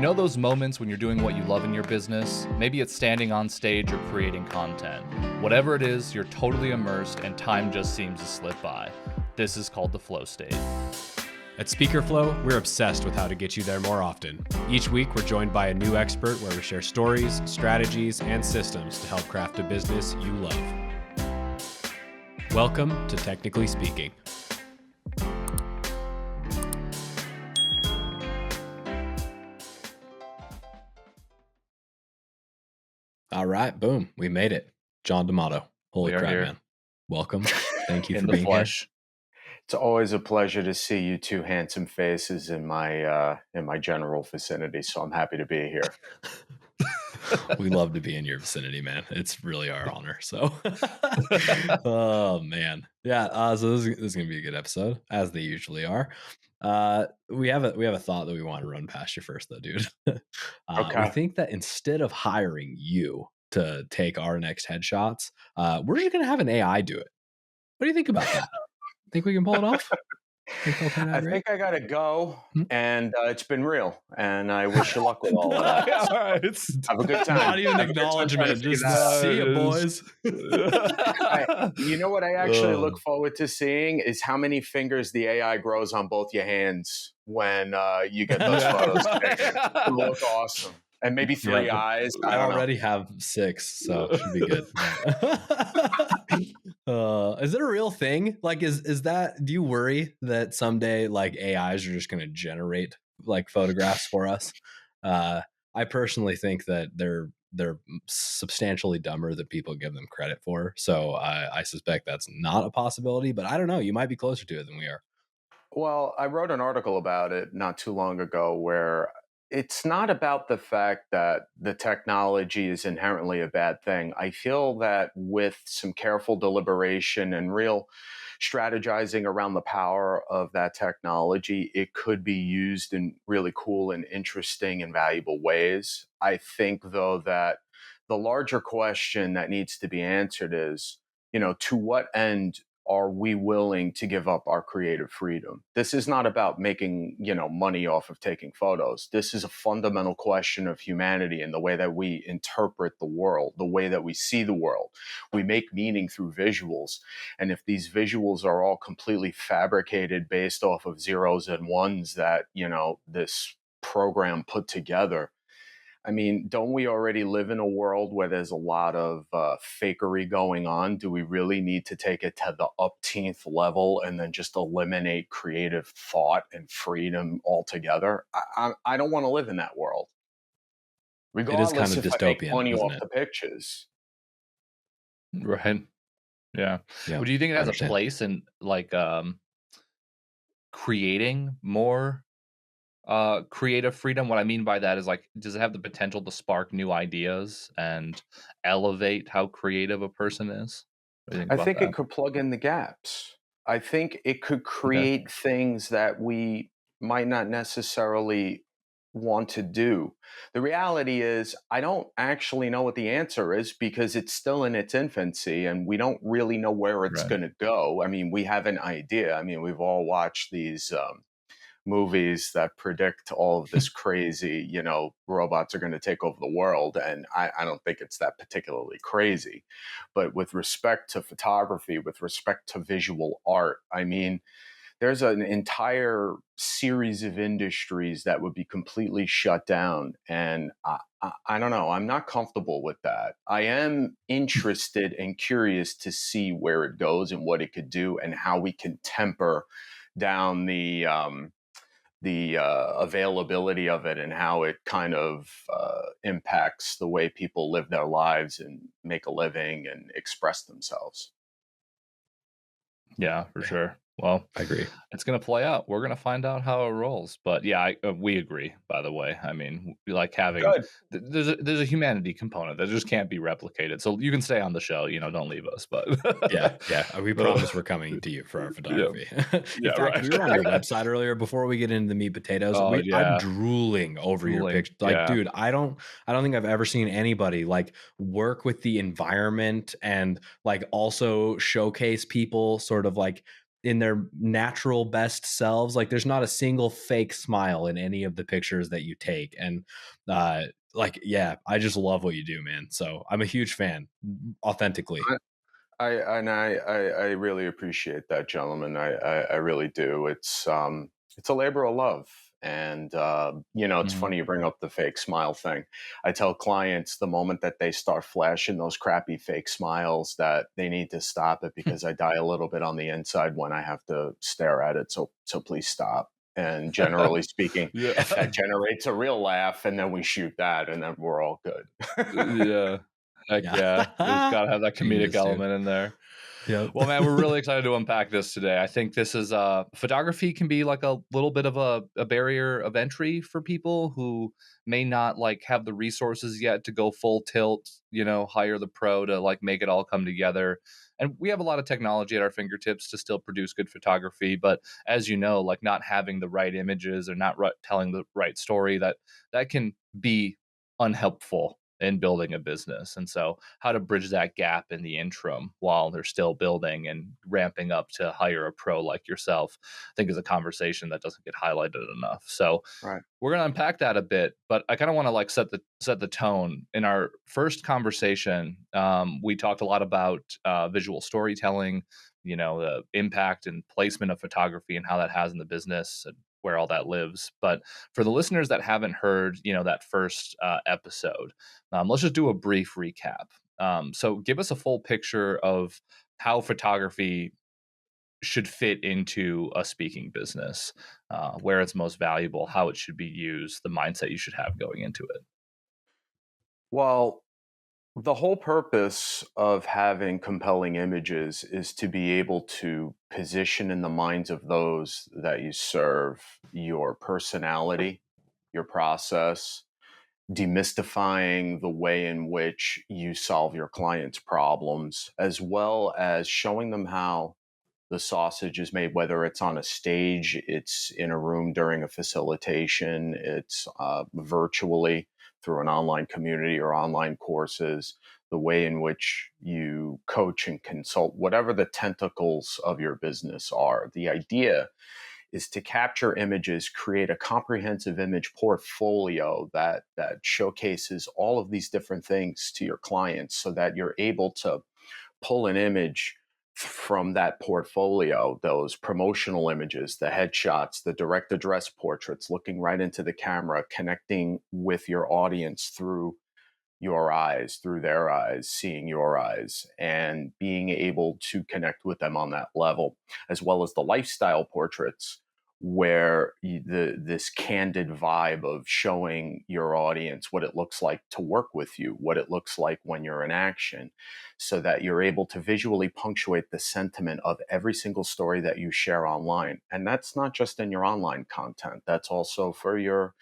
You know those moments when you're doing what you love in your business? Maybe it's standing on stage or creating content. Whatever it is, you're totally immersed and time just seems to slip by. This is called the flow state. At SpeakerFlow, we're obsessed with how to get you there more often. Each week, we're joined by a new expert where we share stories, strategies, and systems to help craft a business you love. Welcome to Technically Speaking. All right, boom, we made it. John DeMato. Holy crap, man. Welcome. Thank you for being here. It's always a pleasure to see you two handsome faces in my general vicinity, so I'm happy to be here. We love to be in your vicinity, man. It's really our honor. So, oh man, yeah. So this is gonna be a good episode, as they usually are. We have a thought that we want to run past you first, though, dude. Okay. We think that instead of hiring you to take our next headshots, we're just gonna have an AI do it. What do you think about that? Think we can pull it off? I think I gotta go, and it's been real, and I wish you luck with all of that. All right. Have a good time. Not even acknowledgement, just see you, boys. You know what I actually look forward to seeing is how many fingers the AI grows on both your hands when you get those photos taken. It'll look awesome. And maybe three eyes. I already have 6, so it should be good. Is it a real thing? Like, is that? Do you worry that someday like AIs are just going to generate like photographs for us? I personally think that they're substantially dumber than people give them credit for. So I suspect that's not a possibility. But I don't know. You might be closer to it than we are. Well, I wrote an article about it not too long ago where it's not about the fact that the technology is inherently a bad thing. I feel that with some careful deliberation and real strategizing around the power of that technology, it could be used in really cool and interesting and valuable ways. I think, though, that the larger question that needs to be answered is, to what end are we willing to give up our creative freedom? This is not about making, money off of taking photos. This is a fundamental question of humanity and the way that we interpret the world, the way that we see the world. We make meaning through visuals. And if these visuals are all completely fabricated based off of zeros and ones that, this program put together, I mean, don't we already live in a world where there's a lot of fakery going on? Do we really need to take it to the upteenth level and then just eliminate creative thought and freedom altogether? I don't want to live in that world. Regardless, it is kind of dystopian, I make money off the pictures. Right. Yeah. Well, do you think it has a place in like creating more creative freedom? What I mean by that is, like, does it have the potential to spark new ideas and elevate how creative a person is? I think it could plug in the gaps. I think it could create things that we might not necessarily want to do. The reality is, I don't actually know what the answer is because it's still in its infancy and we don't really know where it's going to go. I mean, we have an idea. I mean, we've all watched these movies that predict all of this crazy, robots are going to take over the world. And I don't think it's that particularly crazy. But with respect to photography, with respect to visual art, I mean, there's an entire series of industries that would be completely shut down. And I don't know. I'm not comfortable with that. I am interested and curious to see where it goes and what it could do and how we can temper down the availability of it and how it kind of impacts the way people live their lives and make a living and express themselves. Yeah, for sure. Well, I agree. It's going to play out. We're going to find out how it rolls. But yeah, we agree, by the way. I mean, we like having, there's a humanity component that just can't be replicated. So you can stay on the show, don't leave us. But yeah. We promise we're coming to you for our photography. In fact, we were on your website earlier before we get into the meat and potatoes. I'm drooling over your picture. Like, dude, I don't think I've ever seen anybody like work with the environment and like also showcase people sort of like in their natural best selves. Like there's not a single fake smile in any of the pictures that you take. And like, yeah, I just love what you do, man. So I'm a huge fan, authentically. I really appreciate that, gentlemen. I really do. It's a labor of love, and it's Mhm. funny you bring up the fake smile thing. I tell clients the moment that they start flashing those crappy fake smiles that they need to stop it because I die a little bit on the inside when I have to stare at it. So please stop. And generally speaking, Yeah. that generates a real laugh, and then we shoot that, and then we're all good. Yeah. Heck Yeah. yeah. It's gotta have that comedic Genius, dude. element in there. Yep. Well, man, we're really excited to unpack this today. I think this is photography can be like a little bit of a barrier of entry for people who may not like have the resources yet to go full tilt, hire the pro to like make it all come together. And we have a lot of technology at our fingertips to still produce good photography, but as you know, like not having the right images or not telling the right story, that can be unhelpful in building a business. And so how to bridge that gap in the interim while they're still building and ramping up to hire a pro like yourself, I think is a conversation that doesn't get highlighted enough. So Right. we're going to unpack that a bit, but I kind of want to like set the tone. In our first conversation, we talked a lot about visual storytelling, the impact and placement of photography and how that has in the business and where all that lives. But for the listeners that haven't heard, that first episode, let's just do a brief recap. So give us a full picture of how photography should fit into a speaking business, where it's most valuable, how it should be used, the mindset you should have going into it. Well, the whole purpose of having compelling images is to be able to position in the minds of those that you serve your personality, your process, demystifying the way in which you solve your clients' problems, as well as showing them how the sausage is made, whether it's on a stage, it's in a room during a facilitation, it's virtually through an online community or online courses, the way in which you coach and consult, whatever the tentacles of your business are. The idea is to capture images, create a comprehensive image portfolio that showcases all of these different things to your clients so that you're able to pull an image from that portfolio, those promotional images, the headshots, the direct address portraits, looking right into the camera, connecting with your audience through your eyes, through their eyes, seeing your eyes, and being able to connect with them on that level, as well as the lifestyle portraits, where this candid vibe of showing your audience what it looks like to work with you, what it looks like when you're in action, so that you're able to visually punctuate the sentiment of every single story that you share online. And that's not just in your online content; that's also for your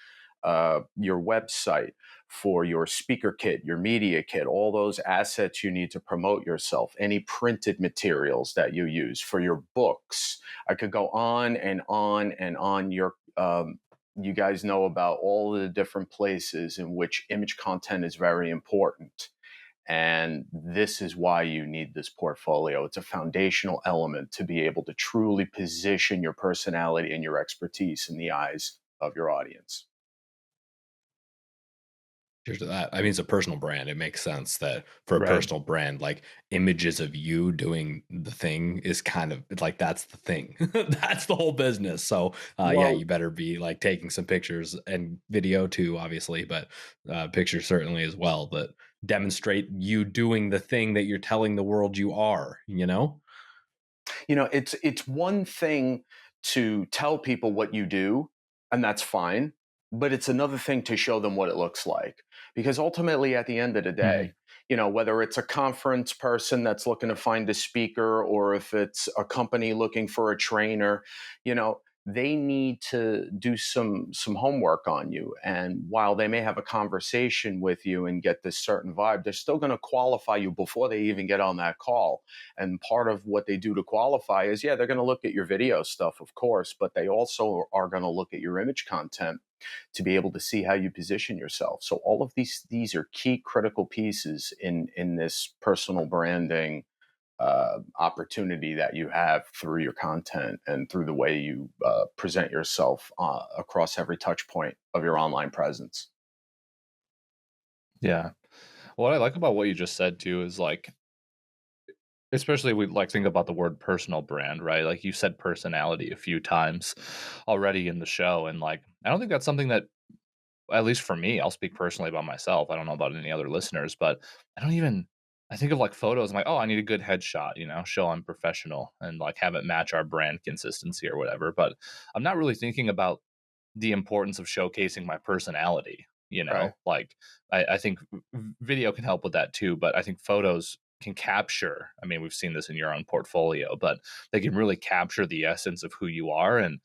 website, for your speaker kit, your media kit, all those assets you need to promote yourself, any printed materials that you use for your books. I could go on and on and on. You guys know about all the different places in which image content is very important. And this is why you need this portfolio. It's a foundational element to be able to truly position your personality and your expertise in the eyes of your audience. Cheers to that. I mean, it's a personal brand. It makes sense that for a Right. personal brand, like images of you doing the thing is kind of it's like that's the thing. That's the whole business. So yeah, Well, you better be like taking some pictures and video too, obviously, but pictures certainly as well that demonstrate you doing the thing that you're telling the world you are, you know? it's one thing to tell people what you do, and that's fine, but it's another thing to show them what it looks like. Because ultimately, at the end of the day, Mhm. whether it's a conference person that's looking to find a speaker or if it's a company looking for a trainer, they need to do some homework on you. And while they may have a conversation with you and get this certain vibe, they're still going to qualify you before they even get on that call. And part of what they do to qualify is, yeah, they're going to look at your video stuff, of course, but they also are going to look at your image content to be able to see how you position yourself. So all of these are key critical pieces in this personal branding opportunity that you have through your content and through the way you present yourself across every touch point of your online presence. Yeah. What I like about what you just said too is like, especially we like think about the word personal brand, right? Like you said personality a few times already in the show. And like, I don't think that's something that, at least for me, I'll speak personally about myself. I don't know about any other listeners, but I don't even, I think of like photos. I'm like, oh, I need a good headshot, show I'm professional and like have it match our brand consistency or whatever. But I'm not really thinking about the importance of showcasing my personality, Right. like I think video can help with that too, but I think photos can capture, I mean, we've seen this in your own portfolio, but they can really capture the essence of who you are. And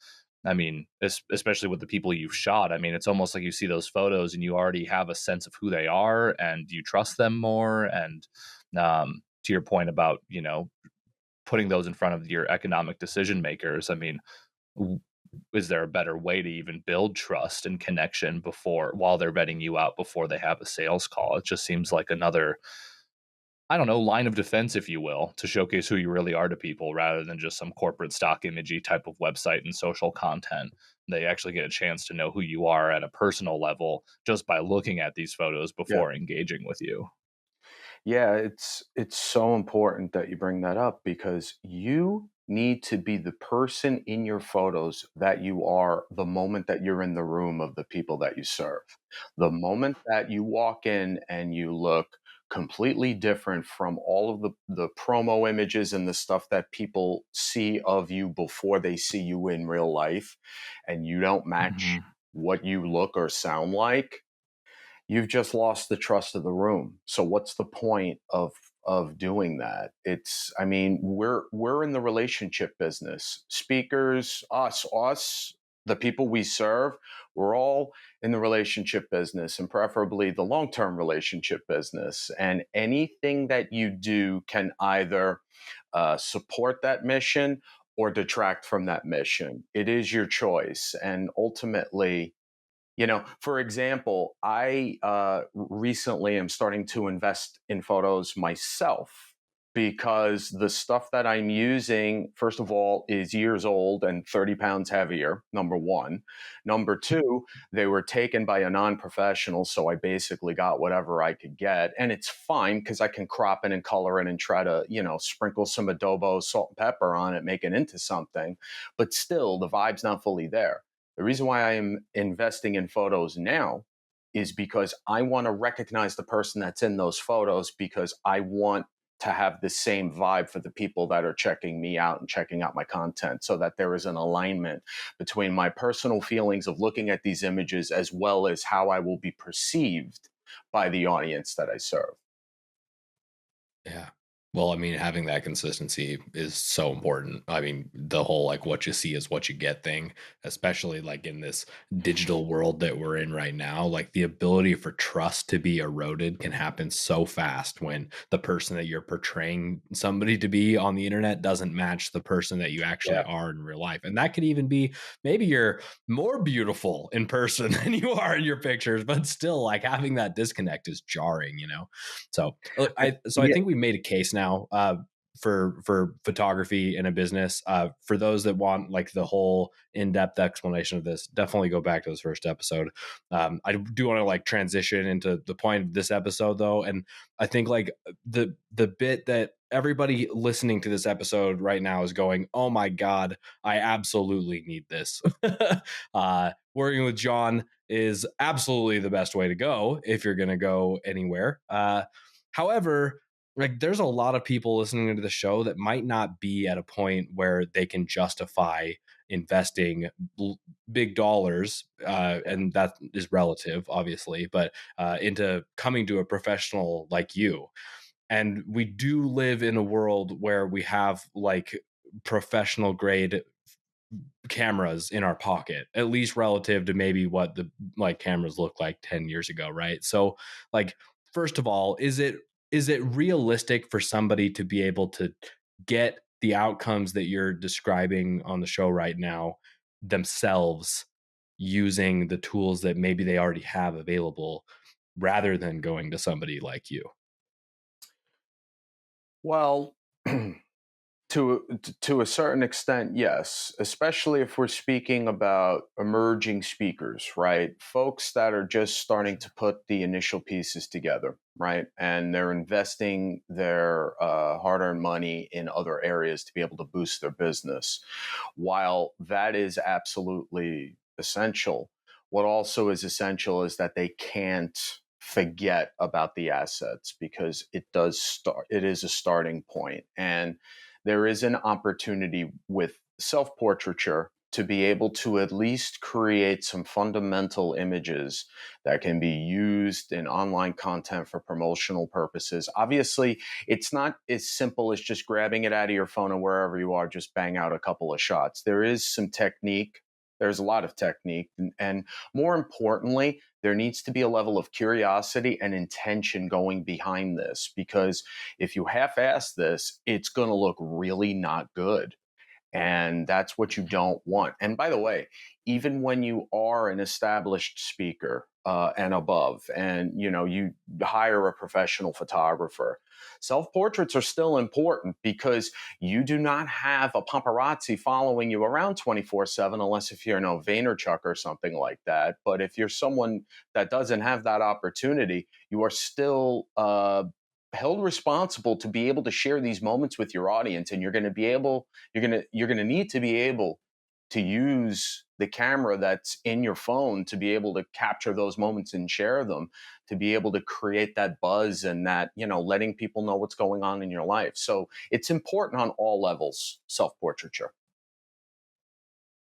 I mean, especially with the people you've shot, I mean, it's almost like you see those photos and you already have a sense of who they are and you trust them more. And to your point about, putting those in front of your economic decision makers, I mean, is there a better way to even build trust and connection before while they're vetting you out before they have a sales call? It just seems like another, I don't know, line of defense, if you will, to showcase who you really are to people rather than just some corporate stock imagey type of website and social content. They actually get a chance to know who you are at a personal level just by looking at these photos Yeah. before engaging with you. Yeah, it's so important that you bring that up because you need to be the person in your photos that you are the moment that you're in the room of the people that you serve. The moment that you walk in and you look completely different from all of the promo images and the stuff that people see of you before they see you in real life, and you don't match Mhm. what you look or sound like, you've just lost the trust of the room. So what's the point of doing that? It's, I mean, we're in the relationship business. Speakers, us, the people we serve, we're all in the relationship business, and preferably the long-term relationship business. And anything that you do can either support that mission or detract from that mission. It is your choice. And ultimately, for example, I recently am starting to invest in photos myself because the stuff that I'm using, first of all, is years old and 30 pounds heavier, number one. Number two, they were taken by a non professional. So I basically got whatever I could get. And it's fine because I can crop it and color it and try to, sprinkle some adobo, salt, and pepper on it, make it into something. But still, the vibe's not fully there. The reason why I am investing in photos now is because I want to recognize the person that's in those photos because I want to have the same vibe for the people that are checking me out and checking out my content so that there is an alignment between my personal feelings of looking at these images as well as how I will be perceived by the audience that I serve. Yeah. Well, I mean, having that consistency is so important. I mean, the whole like what you see is what you get thing, especially like in this digital world that we're in right now, like the ability for trust to be eroded can happen so fast when the person that you're portraying somebody to be on the internet doesn't match the person that you actually Yeah. are in real life. And that could even be maybe you're more beautiful in person than you are in your pictures, but still like having that disconnect is jarring, you know? So I Yeah. think we made a case now for photography in a business. For those that want like the whole in-depth explanation of this, definitely go back to this first episode. I do want to like transition into the point of this episode though, and I think like the bit that everybody listening to this episode right now is going, "Oh my god, I absolutely need this." Working with John is absolutely the best way to go if you're going to go anywhere. However, like there's a lot of people listening to the show that might not be at a point where they can justify investing big dollars, and that is relative, obviously, but into coming to a professional like you. And we do live in a world where we have like professional grade cameras in our pocket, at least relative to maybe what the like cameras looked like 10 years ago, right? So like first of all, is it realistic for somebody to be able to get the outcomes that you're describing on the show right now themselves using the tools that maybe they already have available rather than going to somebody like you? Well, To a certain extent, yes, especially if we're speaking about emerging speakers, right? Folks that are just starting to Sure. put the initial pieces together, right? And they're investing their hard-earned money in other areas to be able to boost their business. While that is absolutely essential, what also is essential is that they can't forget about the assets, because it is a starting point, and there is an opportunity with self portraiture to be able to at least create some fundamental images that can be used in online content for promotional purposes. Obviously, it's not as simple as just grabbing it out of your phone and wherever you are, just bang out a couple of shots. There is some technique. There's a lot of technique. And more importantly, there needs to be a level of curiosity and intention going behind this, because if you half ass this, it's going to look really not good. And that's what you don't want. And by the way, even when you are an established speaker and above, and you hire a professional photographer, self portraits are still important, because you do not have a paparazzi following you around 24/7, unless if you're Vaynerchuk or something like that. But if you're someone that doesn't have that opportunity, you are still held responsible to be able to share these moments with your audience, and you're going to need to be able to use the camera that's in your phone to be able to capture those moments and share them, to be able to create that buzz and that, letting people know what's going on in your life. So it's important on all levels, self portraiture.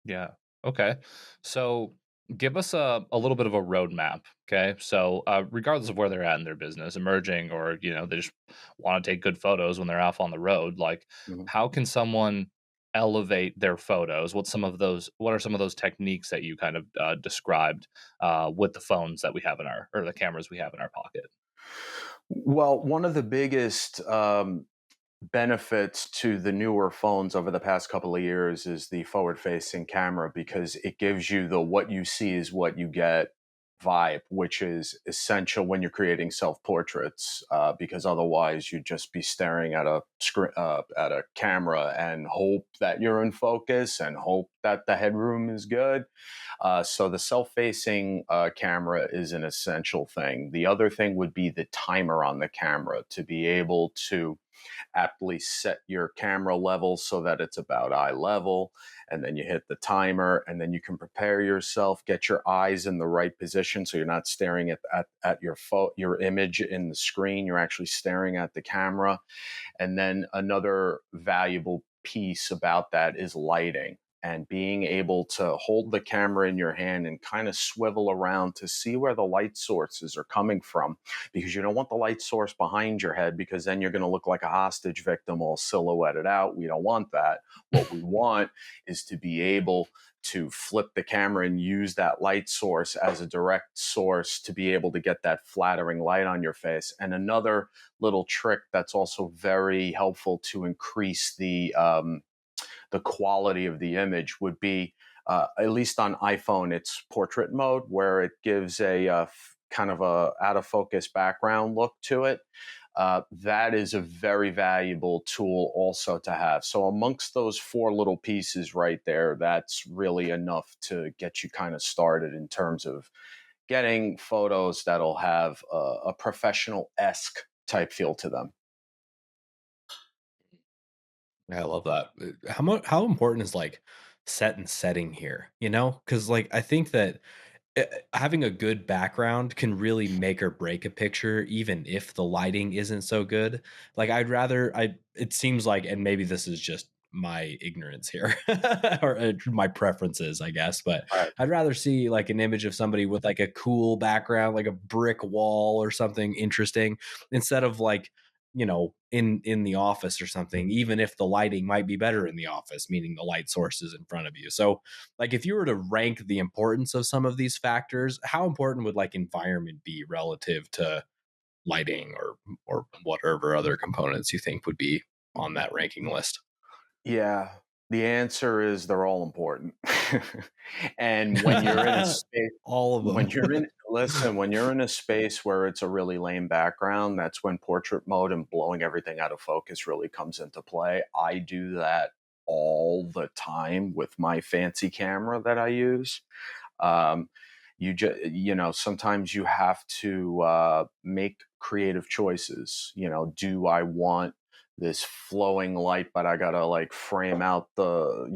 Yeah. Okay. So give us a little bit of a roadmap. Okay. So regardless of where they're at in their business, emerging, or they just want to take good photos when they're off on the road, like Mhm. how can someone elevate their photos? What are some of those techniques that you kind of described with the phones that we have in our, or the cameras we have in our pocket? Well, one of the biggest benefits to the newer phones over the past couple of years is the forward facing camera, because it gives you the "what you see is what you get" vibe, which is essential when you're creating self portraits, because otherwise you'd just be staring at a screen, at a camera, and hope that you're in focus and hope that the headroom is good. So the self-facing camera is an essential thing. The other thing would be the timer on the camera, to be able to aptly set your camera level so that it's about eye level, and then you hit the timer, and then you can prepare yourself, get your eyes in the right position, so you're not staring at your image in the screen, you're actually staring at the camera. And then another valuable piece about that is lighting, and being able to hold the camera in your hand and kind of swivel around to see where the light sources are coming from, because you don't want the light source behind your head, because then you're going to look like a hostage victim all silhouetted out. We don't want that. What we want is to be able to flip the camera and use that light source as a direct source to be able to get that flattering light on your face. And another little trick that's also very helpful to increase the quality of the image would be, at least on iPhone, it's portrait mode, where it gives a kind of a out of focus background look to it. That is a very valuable tool also to have. So amongst those four little pieces right there, that's really enough to get you kind of started in terms of getting photos that'll have a professional esque type feel to them. Yeah, I love that. How important is like set and setting here? Because like I think that having a good background can really make or break a picture, even if the lighting isn't so good. Like I'd rather I it seems like, and maybe this is just my ignorance here or my preferences, I guess, but Right. I'd rather see like an image of somebody with like a cool background, like a brick wall or something interesting, instead of like in the office or something, even if the lighting might be better in the office, meaning the light source is in front of you. So like if you were to rank the importance of some of these factors, how important would like environment be relative to lighting or whatever other components you think would be on that ranking list? Yeah. The answer is they're all important. And when you're in a space All of them. when you're in listen, when you're in a space where it's a really lame background, that's when portrait mode and blowing everything out of focus really comes into play. I do that all the time with my fancy camera that I use. Um, sometimes you have to make creative choices. Do I want this flowing light, but I gotta like frame out the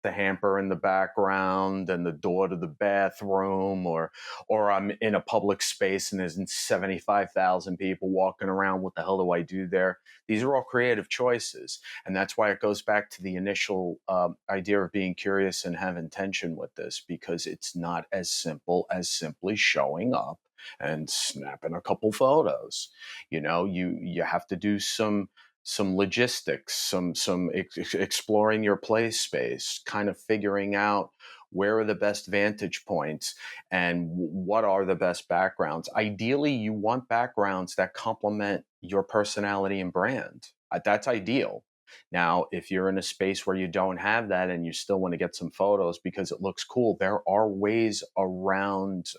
hamper in the background and the door to the bathroom, or I'm in a public space and there's 75,000 people walking around. What the hell do I do there? These are all creative choices, and that's why it goes back to the initial idea of being curious and have intention with this, because it's not as simple as simply showing up and snapping a couple photos. You have to do some logistics, exploring your play space, kind of figuring out where are the best vantage points and what are the best backgrounds. Ideally, you want backgrounds that complement your personality and brand. That's ideal. Now, if you're in a space where you don't have that and you still want to get some photos because it looks cool, there are ways around.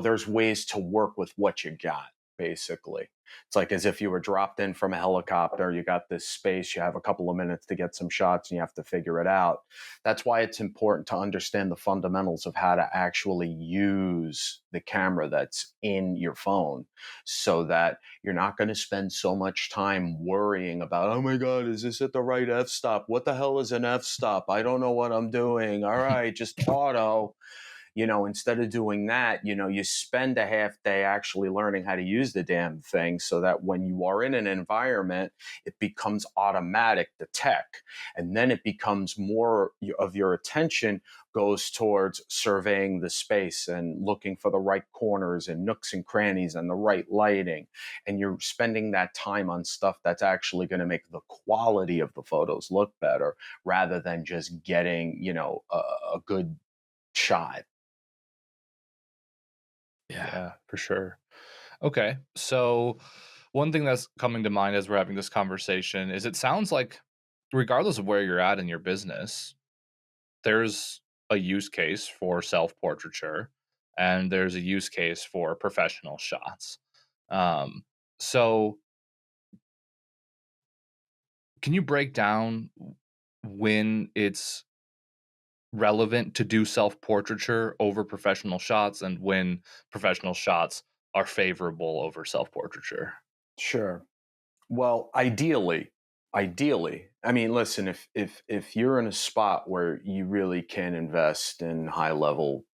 There's ways to work with what you got, basically. It's like as if you were dropped in from a helicopter. You got this space, you have a couple of minutes to get some shots, and you have to figure it out. That's why it's important to understand the fundamentals of how to actually use the camera that's in your phone, so that you're not going to spend so much time worrying about, oh my God, is this at the right f-stop? What the hell is an f-stop? I don't know what I'm doing. All right, just auto. Instead of doing that, you spend a half day actually learning how to use the damn thing, so that when you are in an environment, it becomes automatic, the tech. And then it becomes more of your attention goes towards surveying the space and looking for the right corners and nooks and crannies and the right lighting. And you're spending that time on stuff that's actually going to make the quality of the photos look better, rather than just getting, a good shot. Yeah, for sure. Okay. So one thing that's coming to mind as we're having this conversation is it sounds like regardless of where you're at in your business, there's a use case for self-portraiture and there's a use case for professional shots. Um, so can you break down when it's relevant to do self-portraiture over professional shots and when professional shots are favorable over self-portraiture? Sure. Well, ideally, I mean, listen, if you're in a spot where you really can invest in high level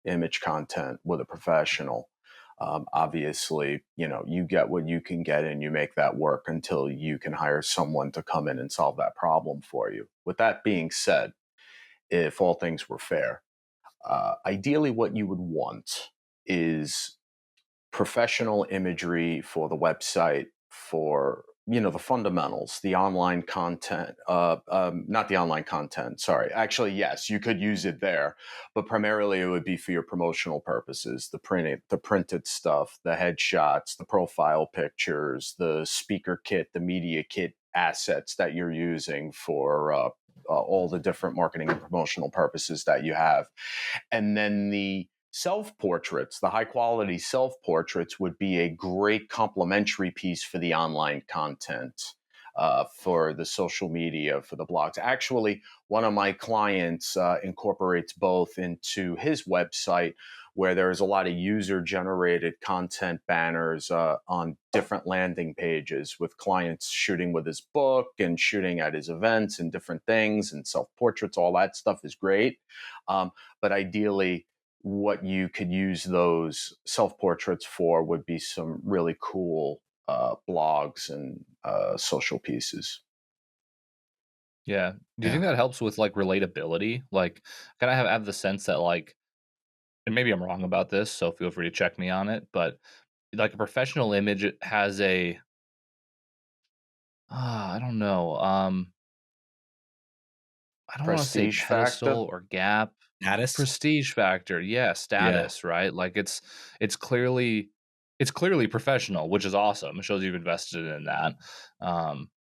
image content with a professional, obviously, you get what you can get and you make that work until you can hire someone to come in and solve that problem for you. With that being said, if all things were fair, ideally, what you would want is professional imagery for the website, for the fundamentals, the online content, not the online content, sorry, actually, yes, you could use it there, but primarily it would be for your promotional purposes, the printed stuff, the headshots, the profile pictures, the speaker kit, the media kit assets that you're using for all the different marketing and promotional purposes that you have. And then the self portraits, the high quality self portraits, would be a great complementary piece for the online content, for the social media, for the blogs. Actually, one of my clients incorporates both into his website, where there's a lot of user generated content banners on different landing pages, with clients shooting with his book and shooting at his events and different things, and self portraits. All that stuff is great. But ideally, what you could use those self portraits for would be some really cool blogs and social pieces. Yeah. Do you Yeah. think that helps with like relatability? Like, kind of have the sense that like, and maybe I'm wrong about this, so feel free to check me on it. But like a professional image, it has a I don't know. I don't want to say Prestige factor. pedestal or gap. Status. Prestige factor, yeah, Yeah. status, right? Like it's clearly it's clearly professional, which is awesome. It shows you've invested in that.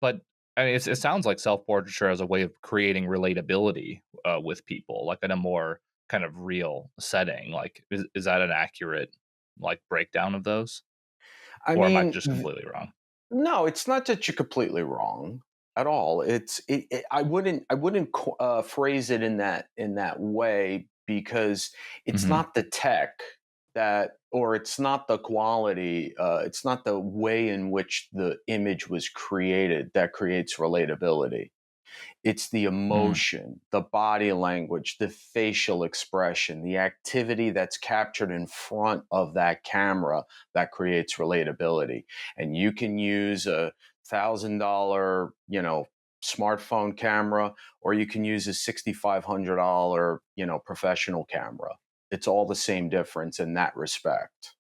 But I mean, it sounds like self-portraiture as a way of creating relatability, with people, like, in a more kind of real setting, like, is that an accurate, like, breakdown of those? I Or am I mean, just completely wrong? no, it's not that you're completely wrong at all. I wouldn't phrase it in that way, because it's Mhm. not the tech that, or it's not the quality, it's not the way in which the image was created that creates relatability. It's the Mm. emotion, the body language, the facial expression, the activity that's captured in front of that camera that creates relatability. And you can use $1,000, smartphone camera, or you can use a $6,500, professional camera. It's all the same difference in that respect.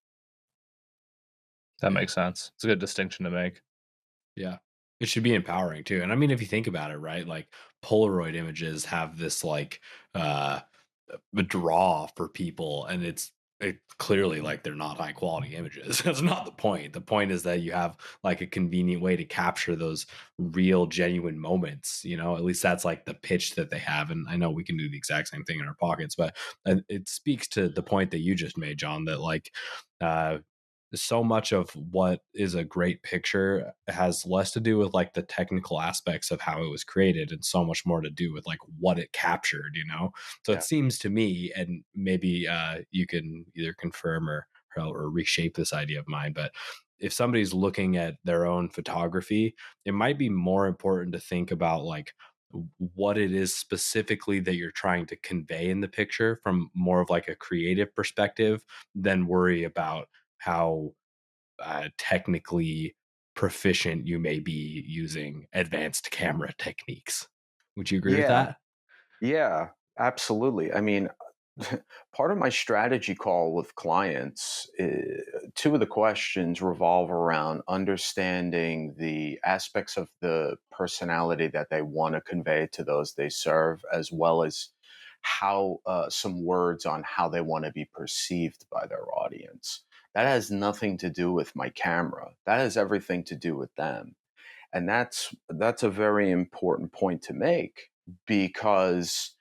That makes sense. It's a good distinction to make. Yeah. It should be empowering too. And I mean, if you think about it, right? Like Polaroid images have this like uh a draw for people, and it clearly like they're not high quality images. That's not the point. The point is that you have like a convenient way to capture those real genuine moments, at least that's like the pitch that they have. And I know we can do the exact same thing in our pockets, but it speaks to the point that you just made, John, that like uh so much of what is a great picture has less to do with like the technical aspects of how it was created and so much more to do with like what it captured. So it Yeah. seems to me, and maybe you can either confirm or reshape this idea of mine, but if somebody's looking at their own photography, it might be more important to think about like what it is specifically that you're trying to convey in the picture from more of like a creative perspective than worry about how technically proficient you may be using advanced camera techniques. Would you agree with Yeah. that? Yeah, absolutely. I mean, part of my strategy call with clients, two of the questions revolve around understanding the aspects of the personality that they want to convey to those they serve, as well as how some words on how they want to be perceived by their audience. That has nothing to do with my camera. That has everything to do with them. And that's a very important point to make, because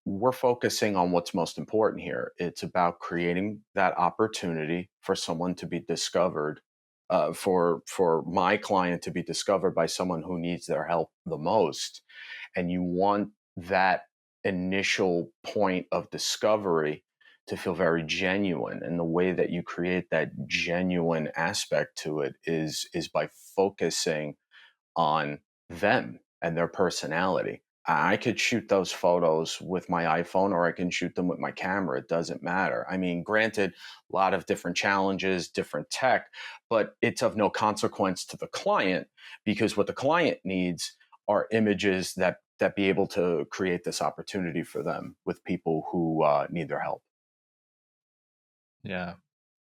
we're focusing on what's most important here. It's about creating that opportunity for someone to be discovered, for my client to be discovered by someone who needs their help the most. And you want that initial point of discovery to feel very genuine, and the way that you create that genuine aspect to it is by focusing on them and their personality. I could shoot those photos with my iPhone, or I can shoot them with my camera. It doesn't matter. I mean, granted, a lot of different challenges, different tech, but it's of no consequence to the client, because what the client needs are images that be able to create this opportunity for them with people who need their help. Yeah.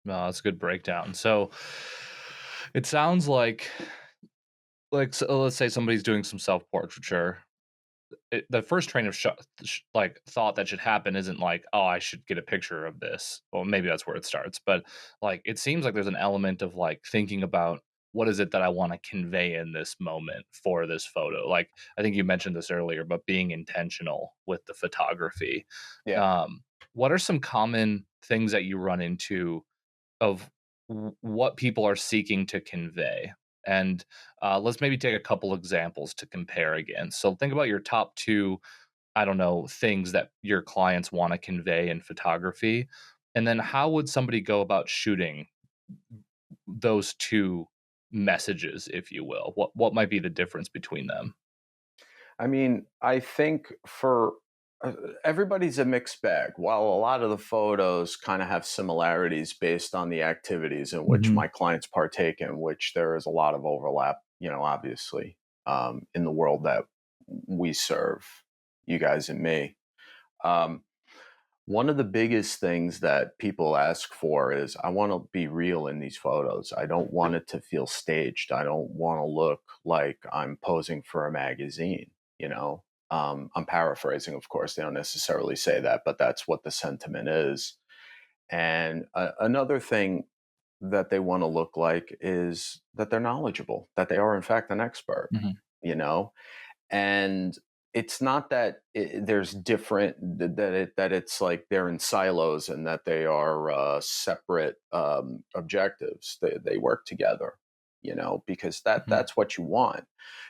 No, that's a good breakdown. So, it sounds like, so let's say somebody's doing some self-portraiture. The first train of like thought that should happen isn't like, oh, I should get a picture of this. Well, maybe that's where it starts, but like it seems like there's an element of like thinking about what is it that I want to convey in this moment for this photo. Like I think you mentioned this earlier, but being intentional with the photography. Yeah. Um, what are some common things that you run into of what people are seeking to convey? And let's maybe take a couple examples to compare against. So think about your top two, I don't know, things that your clients want to convey in photography. And then how would somebody go about shooting those two messages, if you will? What might be the difference between them? I mean, I think for uh, everybody's a mixed bag. While a lot of the photos kind of have similarities based on the activities in which Mhm. my clients partake in, which there is a lot of overlap, obviously, in the world that we serve, you guys and me. Um, One of the biggest things that people ask for is, I want to be real in these photos. I don't want it to feel staged. I don't want to look like I'm posing for a magazine. I'm paraphrasing, of course. They don't necessarily say that, but that's what the sentiment is. And another thing that they want to look like is that they're knowledgeable, that they are, in fact, an expert. you know? And it's not that there's different that it's like they're in silos and that they are separate objectives. They work together, because Mhm. that's what you want.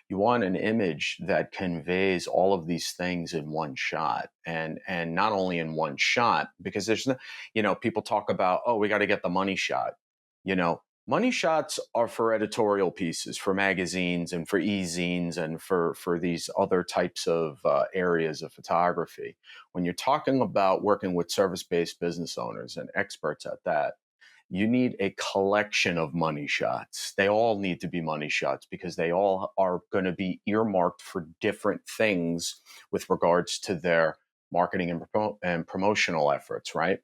You want an image that conveys all of these things in one shot, and not only in one shot, because there's no, people talk about, oh, we got to get the money shot. Money shots are for editorial pieces, for magazines and for e-zines and for these other types of areas of photography. When you're talking about working with service-based business owners and experts at that, you need a collection of money shots. They all need to be money shots because they all are going to be earmarked for different things with regards to their marketing and promotional efforts, right?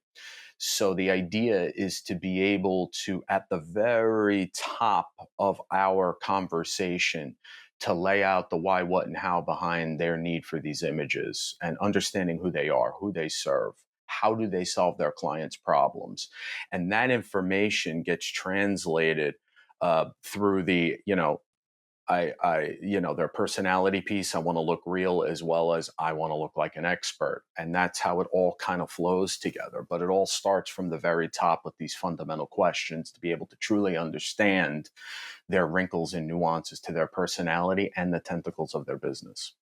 So the idea is to be able to, at the very top of our conversation, to lay out the why, what, and how behind their need for these images, and understanding who they are, who they serve, how do they solve their clients' problems. And that information gets translated through the, their personality piece. I want to look real as well as I want to look like an expert. And that's how it all kind of flows together. But it all starts from the very top with these fundamental questions to be able to truly understand their wrinkles and nuances to their personality and the tentacles of their business.